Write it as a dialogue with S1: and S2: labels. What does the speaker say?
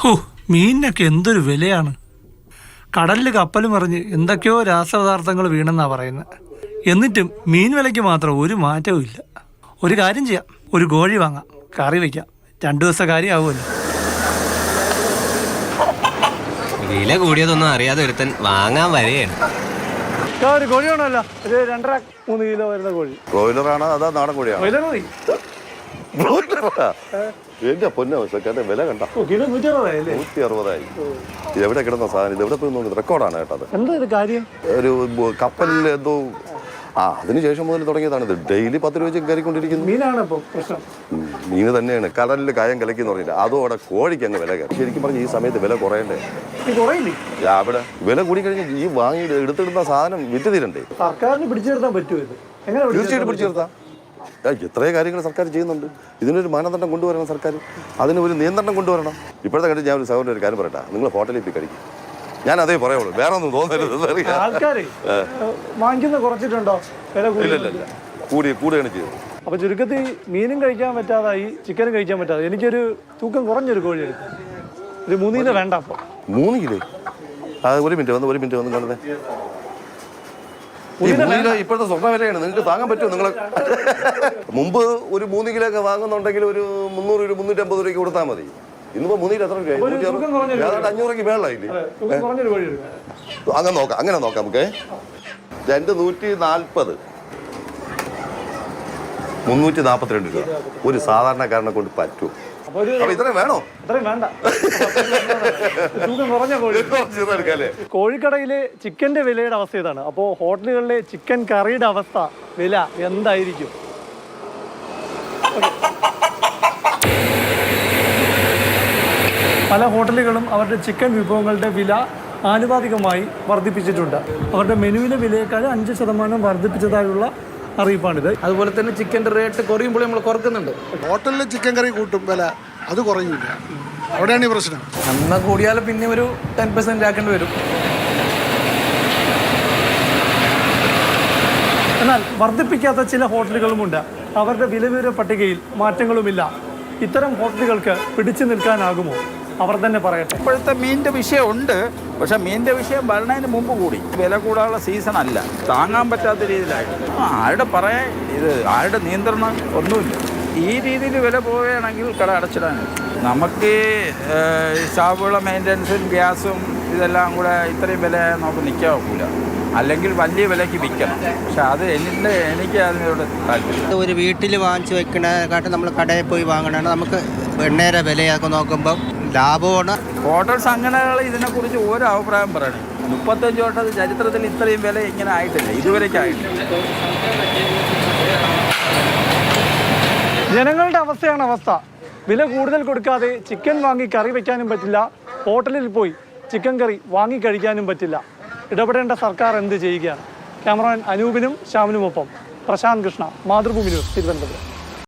S1: ഹോ, മീനിനൊക്കെ എന്തൊരു വിലയാണ്. കടലിൽ കപ്പൽ മറിഞ്ഞ് എന്തൊക്കെയോ രാസപദാർത്ഥങ്ങൾ വീണെന്നാ പറയുന്നത്. എന്നിട്ടും മീൻ വിലയ്ക്ക് മാത്രം ഒരു മാറ്റവും ഇല്ല. ഒരു കാര്യം ചെയ്യാം, ഒരു കോഴി വാങ്ങാം, കറി വയ്ക്കാം. 2 ദിവസത്തെ കാര്യമാവുമല്ലോ.
S2: വില കൂടിയതൊന്നും അറിയാതെ ഒരുത്തൻ വാങ്ങാൻ വരെയാണ്.
S1: ഒരു കോഴി വേണമല്ലോ, ഒരു 2.5-3 കിലോ വരുന്ന കോഴി.
S3: ബ്രോയിലറാണോ അതാ നാടൻ കോഴിയാണോ?
S1: ബ്രോയിലർ മതി.
S3: എന്റെ പൊന്നവസ്ഥ വില കണ്ട
S1: കിലോ 160
S3: 160. എവിടെ കിടന്ന സാധനം ഇത്? എവിടെ പോയി നോക്കുന്നത്? റെക്കോർഡാണ് കേട്ടത്.
S1: എന്താ ഇത് കാര്യം?
S3: ഒരു കപ്പലിൽ എന്തോ അതിനുശേഷം മുതൽ തുടങ്ങിയതാണ് ഇത്. ഡെയിലി 10 രൂപ കയറിക്കൊണ്ടിരിക്കുന്നു.
S1: മീനാണ് ഇപ്പൊ പ്രശ്നം.
S3: മീന് തന്നെയാണ്. കടലിൽ കായം കലക്കിന്ന് പറഞ്ഞില്ല, അതോടെ കോഴിക്ക് അങ്ങ് വില കയറി. ശരിക്കും പറഞ്ഞ ഈ സമയത്ത് വില കുറയണ്ടേ? അവിടെ വില കൂടി കഴിഞ്ഞാൽ ഈ വാങ്ങി എടുത്തിടുന്ന സാധനം വിറ്റ് തീരണ്ടേ?
S1: സർക്കാരിന് പിടിച്ചു നിർത്താൻ പറ്റുമോ ഇത്?
S3: തീർച്ചയായിട്ടും പിടിച്ചു നിർത്താം. എത്രയോ കാര്യങ്ങൾ സർക്കാർ ചെയ്യുന്നുണ്ട്. ഇതിനൊരു മാനദണ്ഡം കൊണ്ടുവരണം സർക്കാർ. അതിന് ഒരു നിയന്ത്രണം കൊണ്ടുവരണം. ഇപ്പോഴത്തെ കണ്ടിട്ട് ഞാൻ ഒരു സഹോദരൻ ഒരു കാര്യം പറയട്ടെ, നിങ്ങൾ ഹോട്ടലിൽ പോയി കഴിക്കും. ഞാൻ അതേ പറയുള്ളൂ, വേറെ ഒന്നും തോന്നരുത്.
S1: കുറച്ചിട്ടുണ്ടോ?
S3: ഇല്ല, കൂടുകയാണ് ചെയ്തത്.
S1: അപ്പൊ ചുരുക്കത്തിൽ മീനും കഴിക്കാൻ പറ്റാതായി, ചിക്കനും കഴിക്കാൻ പറ്റാതെ എനിക്കൊരു തൂക്കം കുറഞ്ഞൊരു കോഴി എടുക്കും. ഒരു 3 കിലോ വേണ്ട. അപ്പൊ
S3: 3 കിലോ? ഒരു മിനിറ്റ് വന്ന് കാണുന്നത്. 3 കിലോ ഇപ്പോഴത്തെ സ്വർണ്ണ വിലയാണ്. നിങ്ങൾക്ക് താങ്ങാൻ പറ്റുമോ? നിങ്ങൾ മുമ്പ് ഒരു 3 കിലോ ഒക്കെ വാങ്ങുന്നുണ്ടെങ്കിൽ ഒരു 300-350 രൂപയ്ക്ക് കൊടുത്താൽ മതി. ഇന്നിപ്പോ 3 കിലോ എത്ര രൂപ? 500 രൂപയ്ക്ക് മേളായില്ലേ? അങ്ങനെ നോക്കാം നമുക്ക്. 240 342 രൂപ ഒരു സാധാരണക്കാരനെ കൊണ്ട് പറ്റുമോ? ഇത്രയും വേണോ?
S1: കോഴിക്കടയിലെ ചിക്കന്റെ വിലയുടെ അവസ്ഥ ഇതാണ്. അപ്പോ ഹോട്ടലുകളിലെ ചിക്കൻ കറിയുടെ അവസ്ഥ, വില എന്തായിരിക്കും? പല ഹോട്ടലുകളും അവരുടെ ചിക്കൻ വിഭവങ്ങളുടെ വില ആനുപാതികമായി വർദ്ധിപ്പിച്ചിട്ടുണ്ട്. അവരുടെ മെനുവിലെ വിലയേക്കാൾ 5% വർദ്ധിപ്പിച്ചതായുള്ള അറിയിപ്പാണിത്.
S4: അതുപോലെ തന്നെ ചിക്കൻ്റെ റേറ്റ് കുറയുമ്പോൾ നമ്മൾ കുറക്കുന്നുണ്ട്.
S5: ഹോട്ടലിൽ ചിക്കൻ കറി കൂട്ടും വില, അത് കുറയില്ല. അവിടെയാണ് ഈ പ്രശ്നം.
S4: എന്നാൽ കൂടിയാൽ പിന്നെ ഒരു 10% ആക്കേണ്ടി വരും.
S1: എന്നാൽ വർദ്ധിപ്പിക്കാത്ത ചില ഹോട്ടലുകളുമുണ്ട്. അവരുടെ വിലവിവര പട്ടികയിൽ മാറ്റങ്ങളുമില്ല. ഇത്തരം ഹോട്ടലുകൾക്ക് പിടിച്ചു നിൽക്കാനാകുമോ? അവർ തന്നെ പറയട്ടെ.
S6: ഇപ്പോഴത്തെ മീനിൻ്റെ വിഷയമുണ്ട്, പക്ഷെ മീനിൻ്റെ വിഷയം വരുന്നതിന് മുമ്പ് കൂടി. വില കൂടാനുള്ള സീസൺ അല്ല, താങ്ങാൻ പറ്റാത്ത രീതിയിലായിട്ട്. ആരുടെ പറയാൻ ഇത്, ആരുടെ നിയന്ത്രണം ഒന്നുമില്ല. ഈ രീതിയിൽ വില പോവുകയാണെങ്കിൽ കട അടച്ചിടാൻ നമുക്ക് സ്റ്റാഫുകളുടെ മെയിൻ്റനൻസും ഗ്യാസും ഇതെല്ലാം കൂടെ ഇത്രയും വില നമുക്ക് നിൽക്കാൻ ഒക്കില്ല. അല്ലെങ്കിൽ വലിയ വിലയ്ക്ക് വിൽക്കണം. പക്ഷെ അത് എനിക്ക് അതിനോട് താല്പര്യം.
S2: ഒരു വീട്ടിൽ വാങ്ങിച്ച് വെക്കണേക്കാട്ടും നമ്മൾ കടയിൽ പോയി വാങ്ങണതാണ്. നമുക്ക് എണ്ണയുടെ വിലയൊക്കെ നോക്കുമ്പം ലാഭമാണ്.
S6: ഹോട്ടൽ സംഘടനകൾ ഇതിനെക്കുറിച്ച് ഓരോ അഭിപ്രായം പറയണം. 35 വർഷത്തെ ചരിത്രത്തിൽ ഇത്രയും വില ഇങ്ങനെ ആയിട്ടില്ല, ഇതുവരേക്കായിട്ടില്ല.
S1: ജനങ്ങളുടെ അവസ്ഥയാണ് അവസ്ഥ. വില കൂടുതൽ കൊടുക്കാതെ ചിക്കൻ വാങ്ങി കറി വയ്ക്കാനും പറ്റില്ല. ഹോട്ടലിൽ പോയി ചിക്കൻ കറി വാങ്ങി കഴിക്കാനും പറ്റില്ല. ഇടപെടേണ്ട സർക്കാർ എന്ത് ചെയ്യുകയാണ്? ക്യാമറമാൻ അനൂപിനും ശ്യാമിനുമൊപ്പം പ്രശാന്ത് കൃഷ്ണ, മാതൃഭൂമി ന്യൂസ്, തിരുവനന്തപുരം.